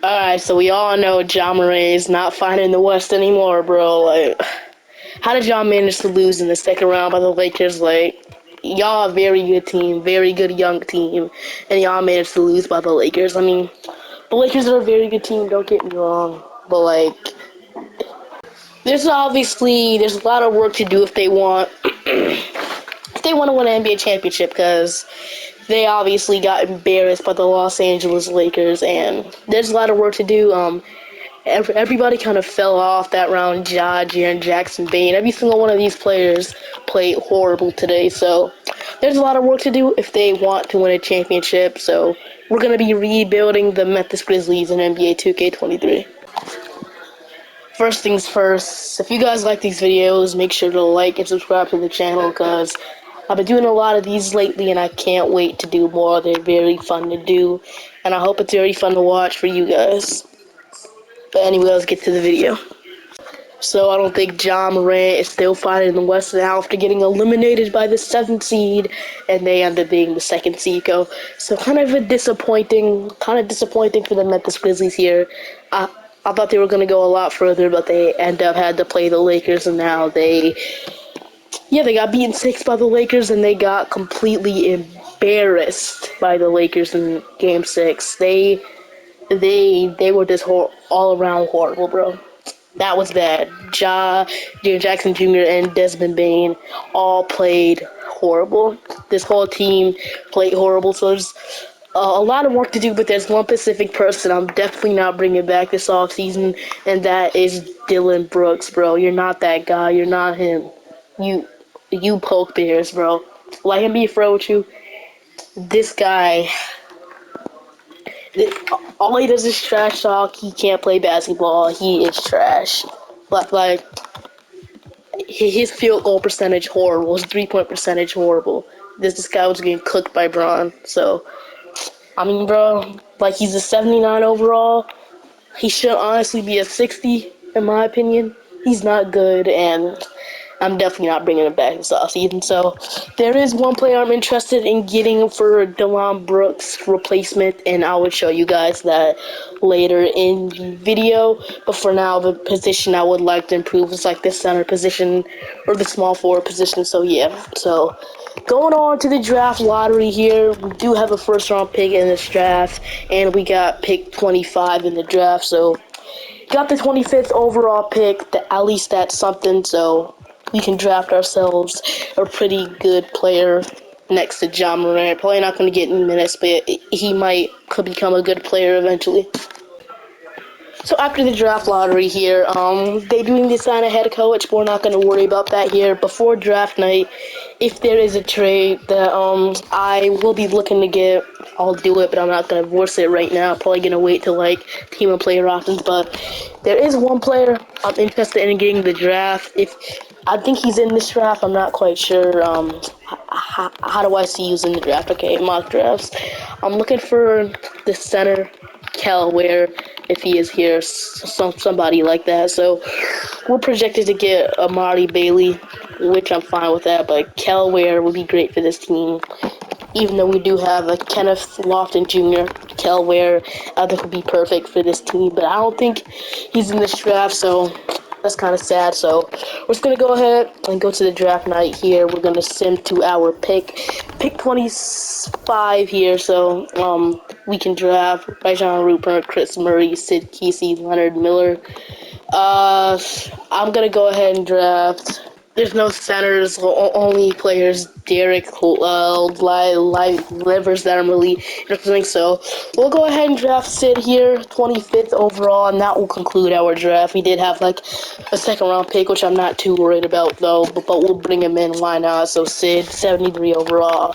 Alright, so we all know Ja Morant is not fine in the West anymore, bro. Like, how did y'all manage to lose in the second round by the Lakers? Like, y'all a very good team, very good young team, and y'all managed to lose by the Lakers. I mean, the Lakers are a very good team, don't get me wrong, but like, there's a lot of work to do if they want if they want to win an NBA championship, because they obviously got embarrassed by the Los Angeles Lakers, and there's a lot of work to do. Everybody kind of fell off that round. Ja, Jaren Jackson, Bane. Every single one of these players played horrible today. So there's a lot of work to do if they want to win a championship. So we're going to be rebuilding the Memphis Grizzlies in NBA 2K23. First things first, if you guys like these videos, make sure to like and subscribe to the channel, because I've been doing a lot of these lately and I can't wait to do more. They're very fun to do, and I hope it's very fun to watch for you guys. But anyway, let's get to the video. So I don't think Ja Morant is still fighting in the West now after getting eliminated by the 7th seed, and they end up being the 2nd seed. So kind of disappointing for the Memphis Grizzlies here. I thought they were going to go a lot further, but they end up had to play the Lakers, and now they got beaten 6 by the Lakers, and they got completely embarrassed by the Lakers in Game 6. They were just all around horrible, bro. That was bad. Jaren Jackson Jr. and Desmond Bane all played horrible. This whole team played horrible. So there's a lot of work to do, but there's one specific person I'm definitely not bringing back this offseason, and that is Dylan Brooks, bro. You're not that guy. You're not him. You poke bears, bro. Let him be afraid with you. This guy, all he does is trash talk. He can't play basketball. He is trash. Like his field goal percentage horrible. His 3-point percentage horrible. This guy was getting cooked by Braun. So I mean, bro, like, he's a 79 overall. He should honestly be a 60 in my opinion. He's not good, and I'm definitely not bringing him back this offseason. So there is one player I'm interested in getting for Dylan Brooks' replacement, and I will show you guys that later in the video. But for now, the position I would like to improve is like the center position or the small forward position. So yeah, so going on to the draft lottery here, we do have a first round pick in this draft, and we got pick 25 in the draft. So got the 25th overall pick. At least that's something. So we can draft ourselves a pretty good player next to Ja Morant. Probably not going to get any minutes, but could become a good player eventually. So after the draft lottery here, they do decide a head coach, but we're not going to worry about that here. Before draft night, if there is a trade that I will be looking to get, I'll do it, but I'm not going to force it right now. Probably going to wait till like team and player options, but there is one player I'm interested in getting the draft. I think he's in this draft, I'm not quite sure. How do I see who's in the draft? Okay, mock drafts. I'm looking for the center, Kel, where if he is here, somebody like that. So we're projected to get Amari Bailey, which I'm fine with that, but Kel Ware would be great for this team. Even though we do have a Kenneth Lofton Jr., Kel Ware, I think would be perfect for this team, but I don't think he's in this draft, so that's kind of sad. So we're just going to go ahead and go to the draft night here. We're going to sim to our pick 25 here, so we can draft Rajon Rupert, Chris Murray, Sid Kesey, Leonard Miller. I'm going to go ahead and draft. There's no centers, only players, Derek, Livers that I'm really interested in. So we'll go ahead and draft Sid here, 25th overall, and that will conclude our draft. We did have like a second round pick, which I'm not too worried about though, but we'll bring him in. Why not? So Sid, 73 overall.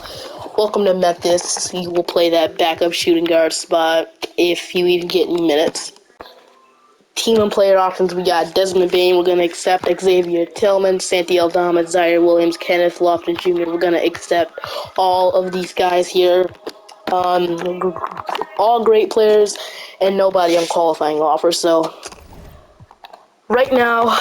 Welcome to Memphis. You will play that backup shooting guard spot if you even get any minutes. Team and player options, we got Desmond Bane. We're going to accept Xavier Tillman, Santi Aldama, Zaire Williams, Kenneth Lofton Jr. We're going to accept all of these guys here. All great players and nobody on qualifying offers. So Right now,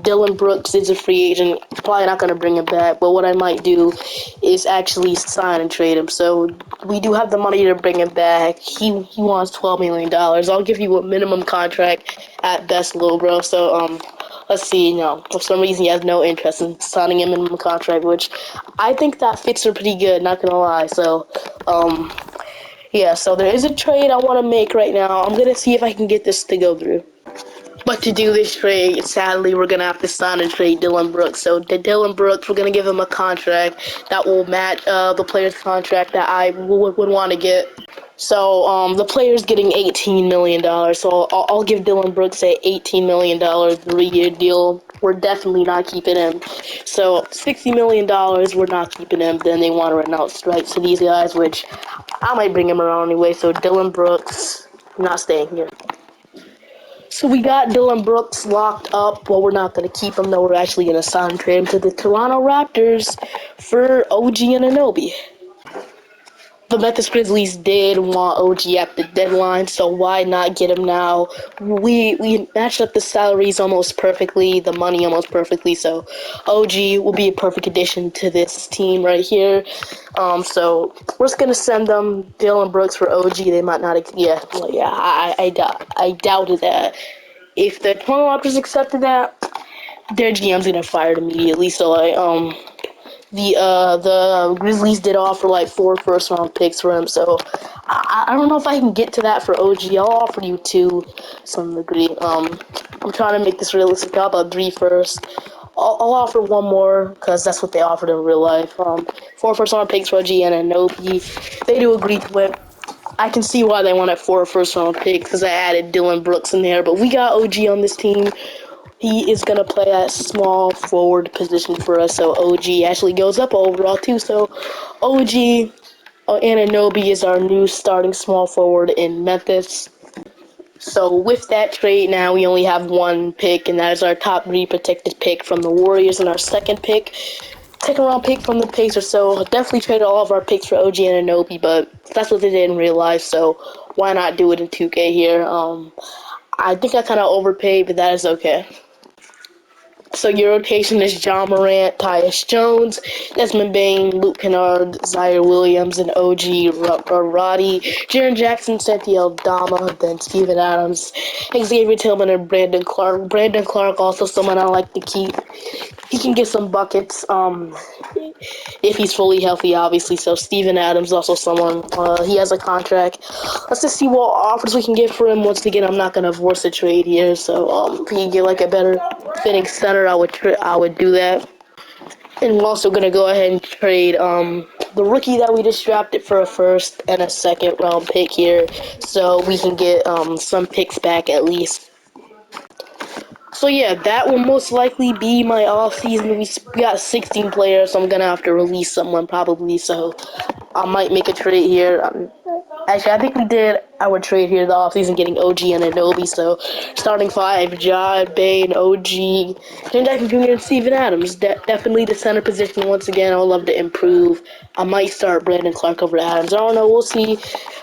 Dylan Brooks is a free agent. Probably not going to bring him back, but what I might do is actually sign and trade him. So we do have the money to bring him back. He wants $12 million. I'll give you a minimum contract at best, little bro. So let's see. For some reason he has no interest in signing a minimum contract, which I think that fits her pretty good. Not gonna lie. So yeah. So there is a trade I want to make right now. I'm gonna see if I can get this to go through. But to do this trade, sadly, we're going to have to sign and trade Dylan Brooks. So to Dylan Brooks, we're going to give him a contract that will match the player's contract that I would want to get. So the player's getting $18 million. So I'll give Dylan Brooks a $18 million 3-year deal. We're definitely not keeping him. So $60 million, we're not keeping him. Then they want to run out strikes to these guys, which I might bring him around anyway. So Dylan Brooks, not staying here. So we got Dylan Brooks locked up. Well, we're not going to keep him, though. We're actually going to sign trade him to the Toronto Raptors for OG Anunoby. The Memphis Grizzlies did want OG at the deadline, so why not get him now? We matched up the salaries almost perfectly, the money almost perfectly, so OG will be a perfect addition to this team right here. So we're just gonna send them Dylan Brooks for OG. They might not, I doubted that. If the Toronto Raptors accepted that, their GM's gonna fire it immediately. So the Grizzlies did offer like 4 first-round picks for him, so I don't know if I can get to that for OG. I'll offer you 2 to some degree. I'm trying to make this realistic. How about 3 first? I'll offer 1 more because that's what they offered in real life. 4 first-round picks for OG and Anunoby. They do agree to it. I can see why they wanted 4 first-round picks because I added Dylan Brooks in there, but we got OG on this team. He is going to play at small forward position for us, so OG actually goes up overall too. So OG Anunoby is our new starting small forward in Memphis. So with that trade now, we only have 1 pick, and that is our top 3 protected pick from the Warriors, and our second round pick from the Pacers. So definitely traded all of our picks for OG Anunoby, but that's what they did in real life, so why not do it in 2K here? I think I kind of overpaid, but that is okay. So your rotation is John Morant, Tyus Jones, Desmond Bain, Luke Kennard, Zaire Williams, and OG Roddy, Jaren Jackson, Santiago Dama, then Steven Adams, Xavier Tillman, and Brandon Clark. Brandon Clark also someone I like to keep. He can get some buckets if he's fully healthy, obviously. So Steven Adams also someone, he has a contract. Let's just see what offers we can get for him. Once again, I'm not going to force a trade here. So if he can get like a better fitting center, I would do that. And we're also going to go ahead and trade the rookie that we just drafted for a first and a second round pick here. So we can get some picks back at least. So yeah, that will most likely be my off-season. We got 16 players, so I'm gonna have to release someone probably. So I might make a trade here. Actually, I think we did our trade here the off-season, getting OG and Anunoby. So starting 5: Ja, Bane, OG, Jaren Jackson Jr., and Steven Adams. Definitely the center position once again. I would love to improve. I might start Brandon Clark over Adams. I don't know. We'll see.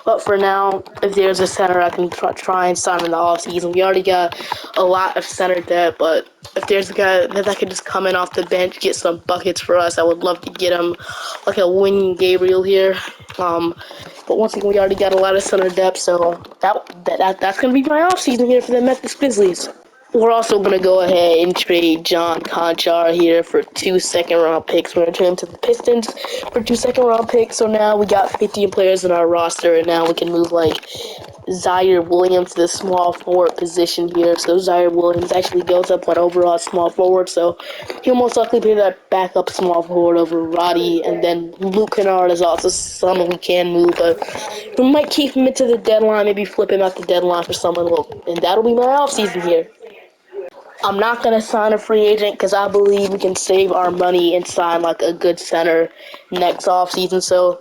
But for now, if there's a center I can try and sign in the offseason. We already got a lot of center depth, but if there's a guy that could just come in off the bench, get some buckets for us, I would love to get him, like a Wayne Gabriel here. But once again, we already got a lot of center depth, so that's going to be my offseason here for the Memphis Grizzlies. We're also going to go ahead and trade John Conchar here for 2 second-round picks. We're going to trade him to the Pistons for 2 second-round picks. So now we got 15 players in our roster, and now we can move, like, Zaire Williams to the small forward position here. So Zaire Williams actually goes up 1 overall small forward, so he'll most likely be that backup small forward over Roddy. And then Luke Kennard is also someone we can move, but we might keep him into the deadline, maybe flip him at the deadline for someone, and that'll be my offseason here. I'm not going to sign a free agent because I believe we can save our money and sign like a good center next offseason. So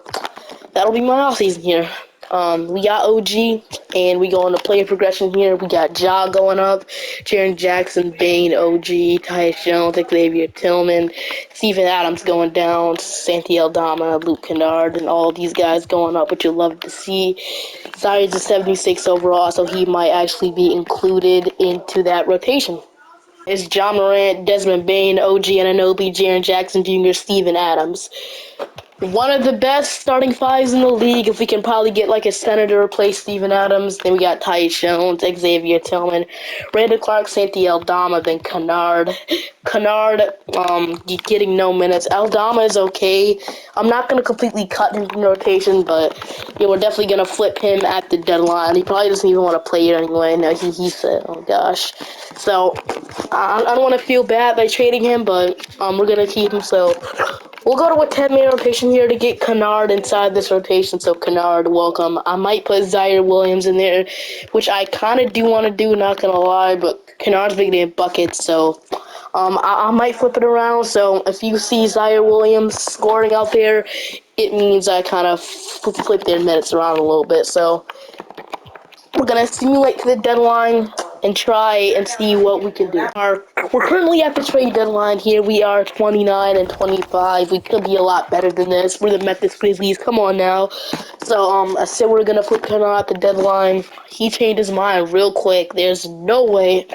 that'll be my offseason here. We got OG, and we go on the player progression here. We got Ja going up, Jaren Jackson, Bane, OG, Tyus Jones, Xavier Tillman, Steven Adams going down, Santiago Dama, Luke Kennard, and all these guys going up, which you'll love to see. Zaire's a 76 overall, so he might actually be included into that rotation. It's John Morant, Desmond Bane, OG Anunoby, Jaren Jackson Jr., Steven Adams. One of the best starting fives in the league. If we can probably get like a center to replace Steven Adams, then we got Tyus Jones, Xavier Tillman, Brandon Clark, Santi Aldama, then Kennard. Kennard, getting no minutes. Aldama is okay. I'm not gonna completely cut him from the rotation, but yeah, we're definitely gonna flip him at the deadline. He probably doesn't even want to play it anyway. No, he said, oh gosh. So I don't want to feel bad by trading him, but we're gonna keep him. So we'll go to a 10-man rotation here to get Kennard inside this rotation. So Kennard, welcome. I might put Zaire Williams in there, which I kind of do want to do, not gonna lie, but Kennard's big in buckets, so I might flip it around. So if you see Zaire Williams scoring out there, it means I kind of flip their minutes around a little bit. So we're gonna simulate to the deadline and try and see what we can do. We're currently at the trade deadline here. We are 29 and 25. We could be a lot better than this. We're the Memphis Grizzlies. Come on now. So I said we're gonna put Kennard at the deadline. He changed his mind real quick. There's no way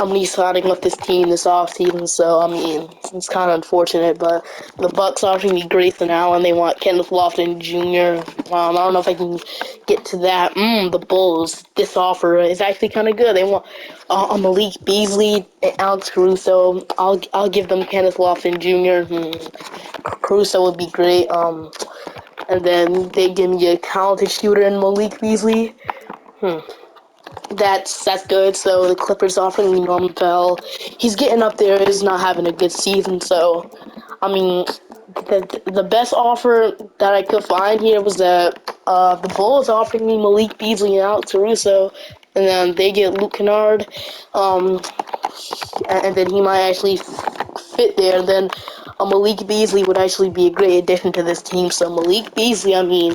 I'm re-signing with this team this offseason, so I mean, it's kind of unfortunate, but the Bucks offering me Grayson Allen. They want Kenneth Lofton Jr. I don't know if I can get to that. The Bulls. This offer is actually kind of good. They want Malik Beasley and Alex Caruso. I'll give them Kenneth Lofton Jr. Caruso would be great. And then they give me a talented shooter in Malik Beasley. That's good. So the Clippers offering me Norman Powell. He's getting up there. He's not having a good season. So, I mean, the best offer that I could find here was that the Bulls offering me Malik Beasley and Alex Caruso, and then they get Luke Kennard, and then he might actually fit there. And then Malik Beasley would actually be a great addition to this team. So Malik Beasley, I mean,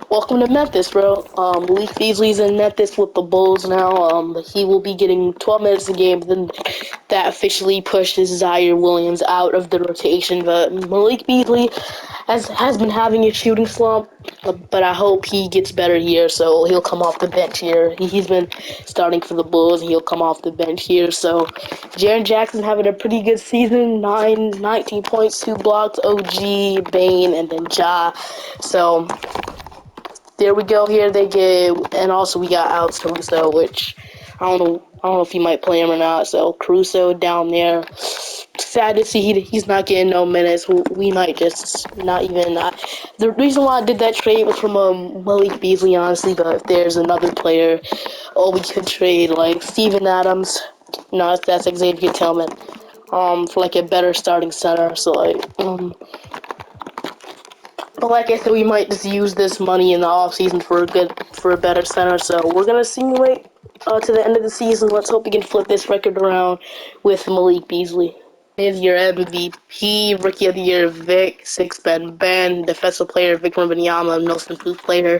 welcome to Memphis, bro. Malik Beasley's in Memphis with the Bulls now. He will be getting 12 minutes a game. Then that officially pushes Zaire Williams out of the rotation. But Malik Beasley has been having a shooting slump, but I hope he gets better here. So he'll come off the bench here. He's been starting for the Bulls. He'll come off the bench here. So Jaren Jackson having a pretty good season. 19 points, 2 blocks. OG, Bane, and then Ja. So there we go. Here they get, and also we got Alex Caruso, which I don't know if he might play him or not. So Caruso down there. Sad to see he's not getting no minutes. We might just not even. The reason why I did that trade was from Malik Beasley, honestly. But if there's another player, we could trade like Steven Adams. No, that's Xavier Tillman. For like a better starting center. So but like I said, we might just use this money in the offseason for a better center. So we're gonna simulate to the end of the season. Let's hope we can flip this record around with Malik Beasley. Is your MVP, Rookie of the Year, Vic, Sixth Ben, Defensive Player, Vic Wembanyama, Most Improved Player,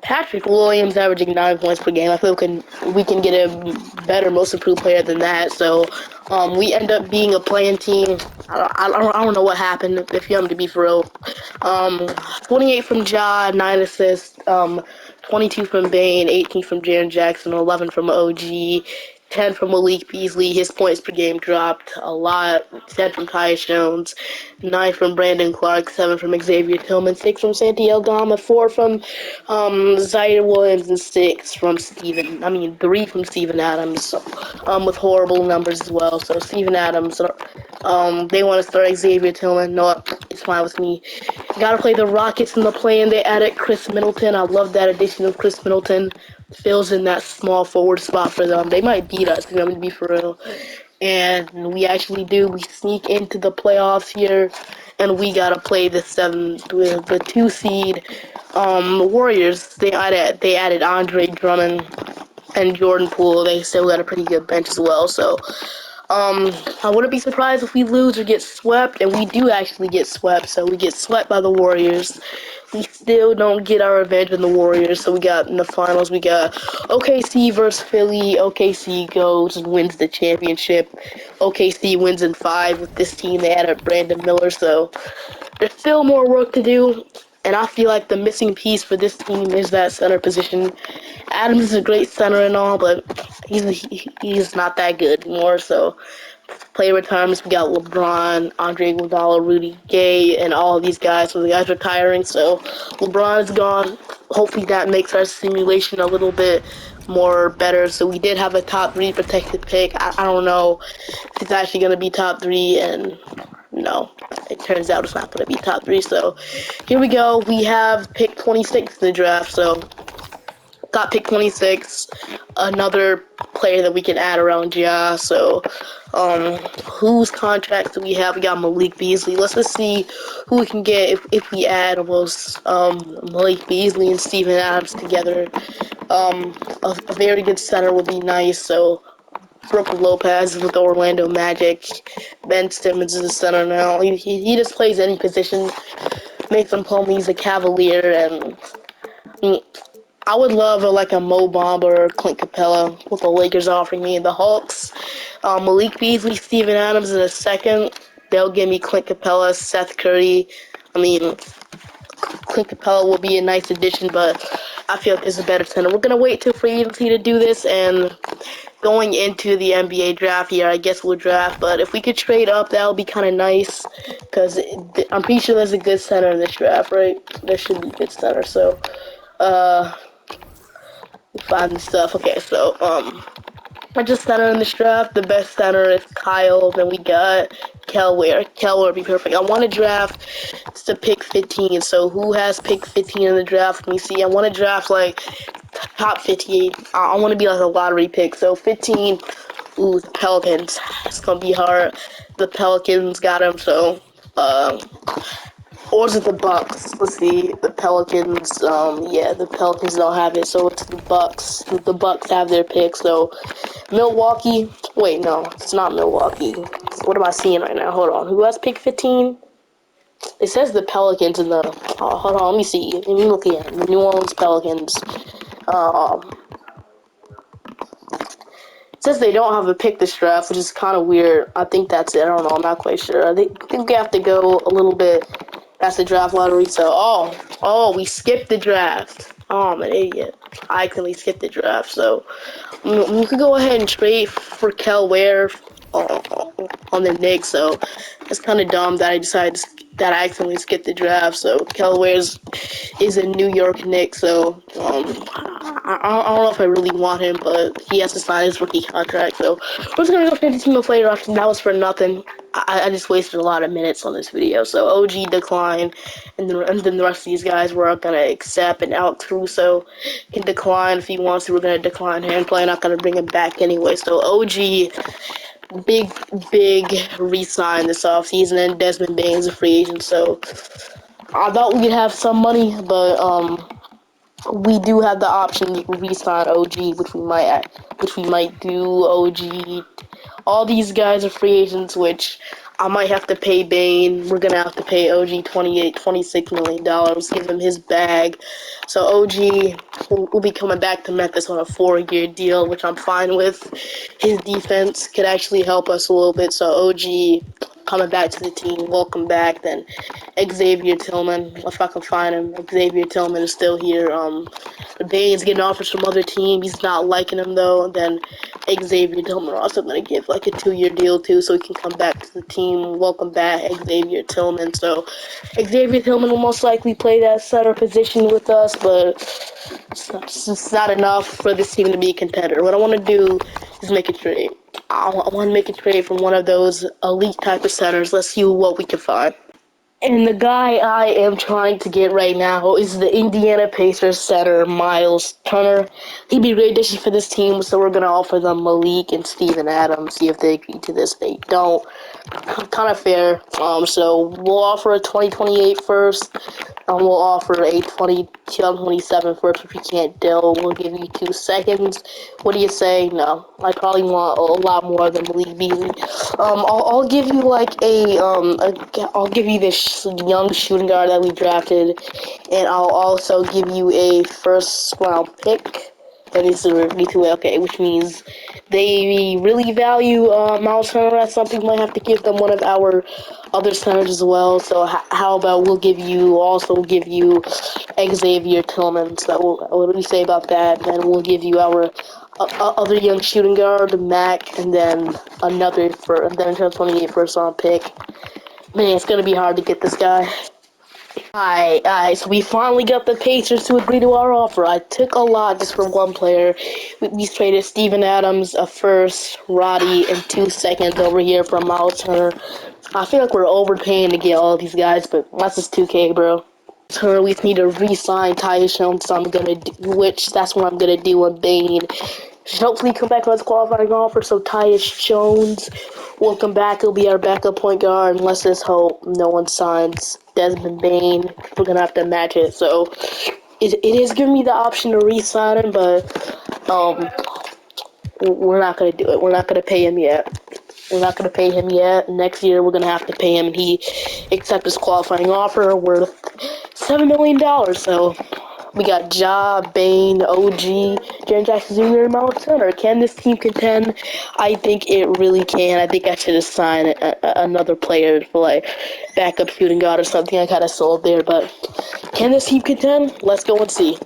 Patrick Williams averaging 9 points per game. I feel we can get a better Most Improved Player than that. So we end up being a playing team. I don't know what happened, if you want me to be for real. 28 from Ja, 9 assists, 22 from Bane, 18 from Jaren Jackson, 11 from OG, 10 from Malik Beasley. His points per game dropped a lot. 10 from Tyus Jones, 9 from Brandon Clark, 7 from Xavier Tillman, 6 from Santi Aldama, 4 from Zaire Williams, and 3 from Steven Adams, with horrible numbers as well. So Steven Adams, they want to start Xavier Tillman. No, it's fine with me. Gotta play the Rockets in the play-in. They added Chris Middleton. I love that addition of Chris Middleton. Fills in that small forward spot for them. They might beat us, if I'm going to be for real. And we actually do. We sneak into the playoffs here, and we gotta play the 2 seed. The Warriors. They added Andre Drummond and Jordan Poole. They still got a pretty good bench as well. So I wouldn't be surprised if we lose or get swept, and we do actually get swept. So we get swept by the Warriors. We still don't get our revenge on the Warriors. So we got in the finals, we got OKC versus Philly. OKC goes and wins the championship. OKC wins in 5 with this team. They added Brandon Miller. So there's still more work to do. And I feel like the missing piece for this team is that center position. Adams is a great center and all, but he's not that good anymore. So player retirements, we got LeBron, Andre Iguodala, Rudy Gay, and all of these guys. So the guys retiring. So LeBron's gone. Hopefully that makes our simulation a little bit more better. So we did have a top 3 protected pick. I don't know if it's actually going to be top 3, and no, it turns out it's not going to be top 3. So here we go. We have pick 26 in the draft. So got pick 26, another player that we can add around Ja. So, whose contract do we have? We got Malik Beasley. Let's just see who we can get if we add almost Malik Beasley and Steven Adams together. A very good center would be nice. So, Brooke Lopez with the Orlando Magic. Ben Simmons is a center now. He just plays any position. Mason Plumlee's a Cavalier, and I would love a Mo Bamba or Clint Capella with the Lakers offering me the Hawks. Malik Beasley, Steven Adams in a second. They'll give me Clint Capella, Seth Curry. I mean, Clint Capella will be a nice addition, but I feel like there's a better center. We're going to wait till free agency to do this, and going into the NBA draft year, I guess we'll draft. But if we could trade up, that would be kind of nice, because I'm pretty sure there's a good center in this draft, right? There should be a good center, so find the stuff. Okay, so I just center in this draft. The best center is Kyle. Then we got Kel Ware. Kel would be perfect. I want to draft to pick 15. So who has pick 15 in the draft? Let me see. I want to draft like top 58. I want to be like a lottery pick. So 15. Ooh, the Pelicans. It's gonna be hard. The Pelicans got him. So or is it the Bucks? Let's see. The Pelicans. Yeah, the Pelicans don't have it, so it's the Bucks. The Bucks have their pick. So Milwaukee. Wait, no, it's not Milwaukee. What am I seeing right now? Hold on. Who has pick 15? It says the Pelicans in the. Oh, hold on. Let me see. Let me look again. The New Orleans Pelicans. It says they don't have a pick this draft, which is kind of weird. I think that's it. I don't know. I'm not quite sure. I think we have to go a little bit past the draft lottery. So, we skipped the draft. Oh, I'm an idiot. I accidentally skipped the draft. So, we could go ahead and trade for Kel Ware on the Knicks. So, it's kind of dumb that that I accidentally skipped the draft. So, Kel Ware is a New York Knicks. So, I don't know if I really want him, but he has to sign his rookie contract. So we're just gonna go for the team of player option. That was for nothing. I just wasted a lot of minutes on this video. So OG decline, and then the rest of these guys we're gonna accept, and Alex Caruso can decline if he wants to. We're gonna decline him. Probably not gonna bring him back anyway. So OG, big re-sign this offseason, and Desmond Bain is a free agent. So I thought we'd have some money, but we do have the option to re-sign OG, which we might do. OG, all these guys are free agents, which I might have to pay Bane. We're gonna have to pay OG $26 million, give him his bag. So OG will be coming back to Memphis on a 4-year deal, which I'm fine with. His defense could actually help us a little bit. So OG coming back to the team, welcome back. Then Xavier Tillman, if I can find him. Xavier Tillman is still here. Bane's getting offers from other teams. He's not liking him though. And then Xavier Tillman are also gonna give like a 2-year deal too, so he can come back to the team. Welcome back, Xavier Tillman. So Xavier Tillman will most likely play that center position with us, but it's not enough for this team to be a contender. What I want to do is make a trade. I want to make a trade from one of those elite type of centers. Let's see what we can find. And the guy I am trying to get right now is the Indiana Pacers center, Miles Turner. He'd be a great addition for this team, so we're going to offer them Malik and Steven Adams, see if they agree to this. They don't. Kind of fair. So we'll offer a 2028 first, and we'll offer a 2027 first if we can't deal. We'll give you 2 seconds. What do you say? No, I probably want a lot more than Malik Beasley. I'll give you like I'll give you this young shooting guard that we drafted, and I'll also give you a first round pick. That is agree to it. Okay, which means they really value Miles Turner. Some people might have to give them one of our other centers as well. So how about we'll give you Xavier Tillman. So what do we say about that? And we'll give you our other young shooting guard, Mac, and then and then 28 first round pick. Man, it's gonna be hard to get this guy. Alright, so we finally got the Pacers to agree to our offer. I took a lot just for one player. We traded Steven Adams, a first, Roddy, and 2 seconds over here from Miles Turner. I feel like we're overpaying to get all of these guys, but that's just 2K, bro. Turner, we need to re-sign Tyus Jones, that's what I'm gonna do on Bane. Hopefully come back on his qualifying offer, so Tyus Jones will come back. He'll be our backup point guard, unless there's hope no one signs Desmond Bane. We're gonna have to match it, so it is giving me the option to re-sign him, but we're not gonna do it. We're not gonna pay him yet. We're not going to pay him yet. Next year, we're going to have to pay him, and he accepts his qualifying offer worth $7 million. So we got Ja, Bane, OG, Jaren Jackson Jr., and Miles Turner. Can this team contend? I think it really can. I think I should have signed another player for like backup shooting guard or something. I kind of sold there, but can this team contend? Let's go and see.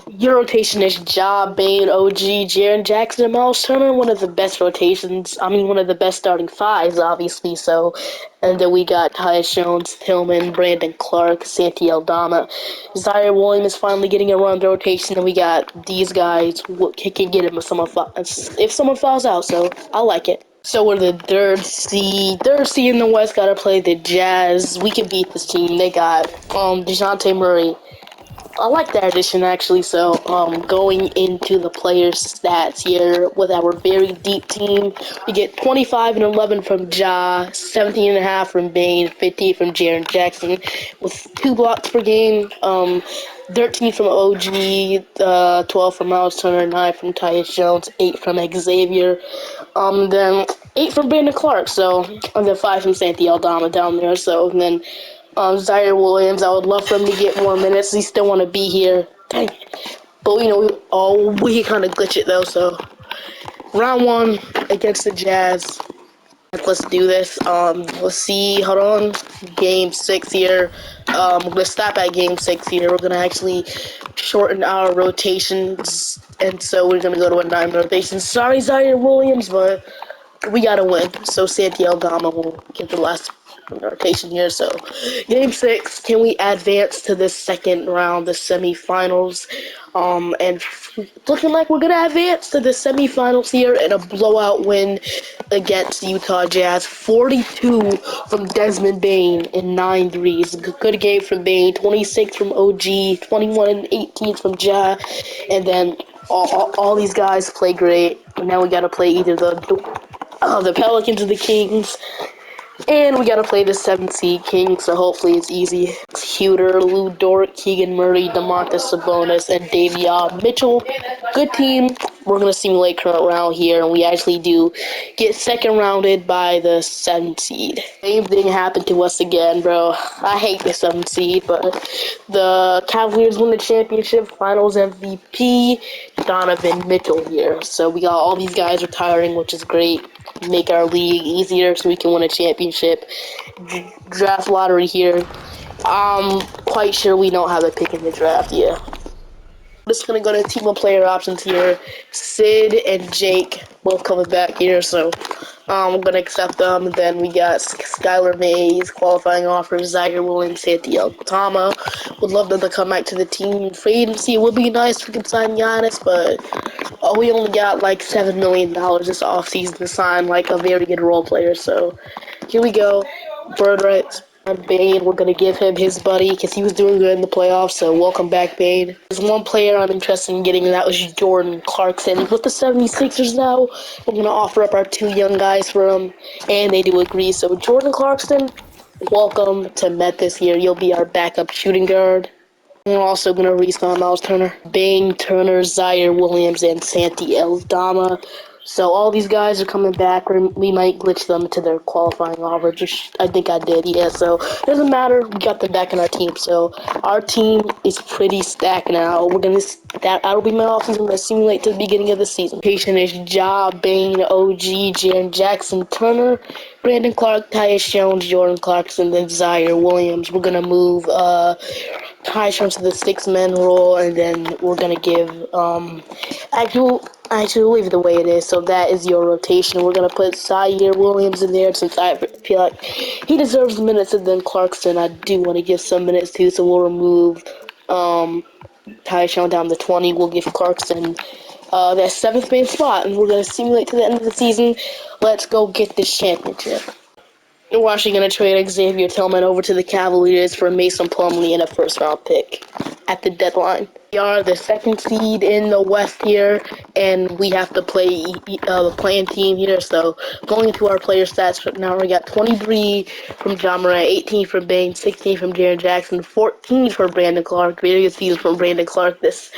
Your rotation is Ja, Bane, OG, Jaren Jackson, and Miles Turner. One of the best rotations. I mean, one of the best starting fives, obviously. So, and then we got Tyus Jones, Tillman, Brandon Clark, Santi Aldama. Zaire Williams is finally getting a run the rotation, and we got these guys can get him if someone falls out. So I like it. So we're the third seed in the West. Gotta play the Jazz. We can beat this team. They got DeJounte Murray. I like that addition actually. So, going into the players' stats here with our very deep team, we get 25 and 11 from Ja, 17 and a half from Bane, 15 from Jaren Jackson, with 2 blocks per game. 13 from OG, 12 from Miles Turner, 9 from Tyus Jones, 8 from Xavier, then 8 from Brandon Clark. So, and then 5 from Santi Aldama down there. So, and then. Zaire Williams, I would love for him to get more minutes. He still want to be here. Dang. But, we kind of glitch it, though. So, round 1 against the Jazz. Let's do this. Let's see. Hold on. Game 6 here. We're going to stop at Game 6 here. We're going to actually shorten our rotations. And so, we're going to go to a 9 rotation. Sorry, Zaire Williams, but we got to win. So, Santi Aldama will get the last rotation here. So, Game 6, can we advance to the second round, the semifinals? And looking like we're gonna advance to the semifinals here in a blowout win against Utah Jazz. 42 from Desmond Bane in 9 threes. Good game from Bane. 26 from OG. 21 and 18 from Ja. And then all these guys play great. Now we gotta play either the Pelicans or the Kings. And we gotta play the 7th seed King, so hopefully it's easy. Huter, Lou Dort, Keegan Murray, DeMontis Sabonis, and Davion Mitchell. Good team. We're gonna simulate current round here, and we actually do get second rounded by the 7th seed. Same thing happened to us again, bro. I hate the 7th seed, but the Cavaliers win the championship, Finals MVP, Donovan Mitchell here. So we got all these guys retiring, which is great. Make our league easier so we can win a championship. Draft lottery here. I'm quite sure we don't have a pick in the draft yet. I'm just gonna go to team of player options here. Sid and Jake both coming back here, so I'm gonna accept them. And then we got Skylar Mays, qualifying offers, Zaire Williams, Santi Aldama. Would love them to come back to the team. Free agency would be nice if we could sign Giannis, but we only got like $7 million this offseason to sign like a very good role player. So here we go. Bird rights. Bane, we're going to give him his buddy because he was doing good in the playoffs, so welcome back, Bane. There's one player I'm interested in getting, and that was Jordan Clarkson. With the 76ers now, we're going to offer up our 2 young guys for him, and they do agree. So Jordan Clarkson, welcome to Memphis here. You'll be our backup shooting guard. We're also going to re-sign Miles Turner. Bane, Turner, Zaire Williams, and Santi Aldama. So all these guys are coming back. We might glitch them to their qualifying average. Which I think I did, yeah. So it doesn't matter. We got them back in our team. So our team is pretty stacked now. That'll be my offseason. I'm gonna simulate to the beginning of the season. Patient is Ja, Bane, OG, Jaren Jackson, Turner, Brandon Clark, Tyus Jones, Jordan Clarkson, then Zaire Williams. We're gonna move Tyus to the 6-man role, and then we're gonna give actually we'll leave it the way it is. So that is your rotation. We're gonna put Zaire Williams in there since I feel like he deserves minutes, and then Clarkson I do want to give some minutes too. So we'll remove Tyus down to 20. We'll give Clarkson that 7th man spot, and we're gonna simulate to the end of the season. Let's go get this championship. We're actually going to trade Xavier Tillman over to the Cavaliers for Mason Plumlee and a first-round pick at the deadline. We are the 2nd seed in the West here, and we have to play the playing team here. So going into our player stats now, we got 23 from John Morant, 18 from Bane, 16 from Jaren Jackson, 14 for Brandon Clark. Very good season from Brandon Clark this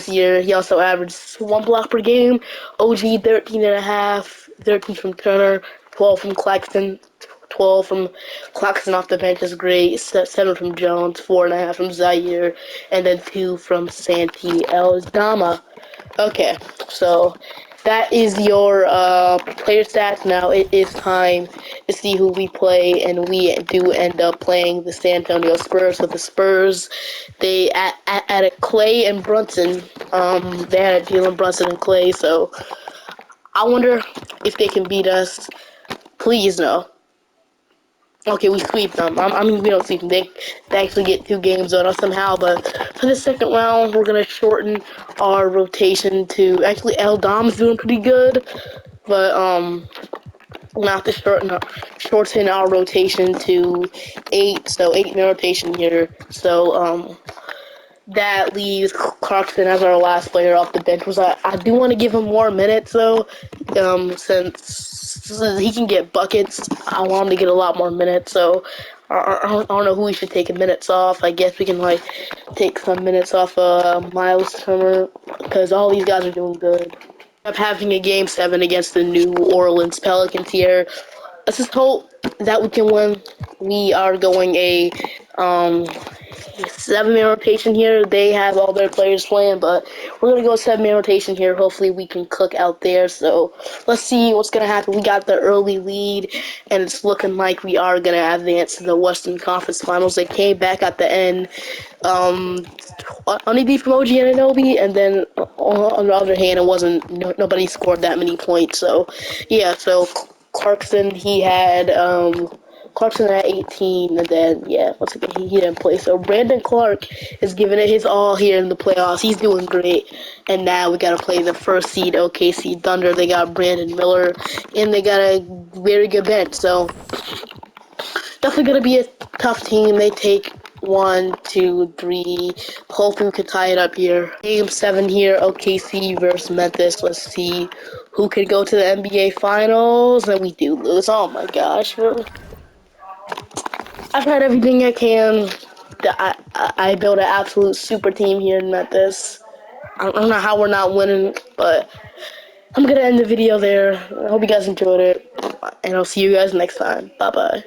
year. He also averaged 1 block per game. OG 13.5, 13 from Turner, 12 from Claxton. 12 from Claxton off the bench is great. 7 from Jones, 4.5 from Zaire, and then 2 from Santi Eldama. Okay, so that is your player stats. Now it is time to see who we play, and we do end up playing the San Antonio Spurs. So the Spurs, they added Clay and Brunson. They had Jalen Brunson and Clay. So I wonder if they can beat us. Please no. Okay, we sweep them. I mean, we don't sweep them. They actually get 2 games on us somehow. But for the 2nd round, we're going to shorten our rotation to... Actually, El Dom's doing pretty good. But, we're going to have to shorten our rotation to 8. So, 8-man rotation here. So, that leaves Clarkson as our last player off the bench. I do want to give him more minutes, though, since he can get buckets. I want him to get a lot more minutes, so I don't know who we should take minutes off. I guess we can, take some minutes off Miles Turner, because all these guys are doing good. I'm having a Game 7 against the New Orleans Pelicans here. Let's just hope that we can win. We are going a 7-man rotation here. They have all their players playing, but we're going to go 7-man rotation here. Hopefully we can cook out there. So let's see what's going to happen. We got the early lead, and it's looking like we are going to advance to the Western Conference Finals. They came back at the end. Only beat from OG Anunoby, and then on the other hand, nobody scored that many points. So yeah, so Clarkson, he had Clarkson at 18, and then yeah, once again he didn't play. So Brandon Clark is giving it his all here in the playoffs. He's doing great, and now we gotta play the 1st seed OKC Thunder. They got Brandon Miller, and they got a very good bench. So definitely gonna be a tough team. They take 1, 2, 3. Hopefully we can tie it up here. Game 7 here, OKC versus Memphis. Let's see who can go to the NBA Finals. And we do lose. Oh my gosh. I've had everything I can. I built an absolute super team here in Memphis. I don't know how we're not winning, but I'm gonna end the video there. I hope you guys enjoyed it, and I'll see you guys next time. Bye bye.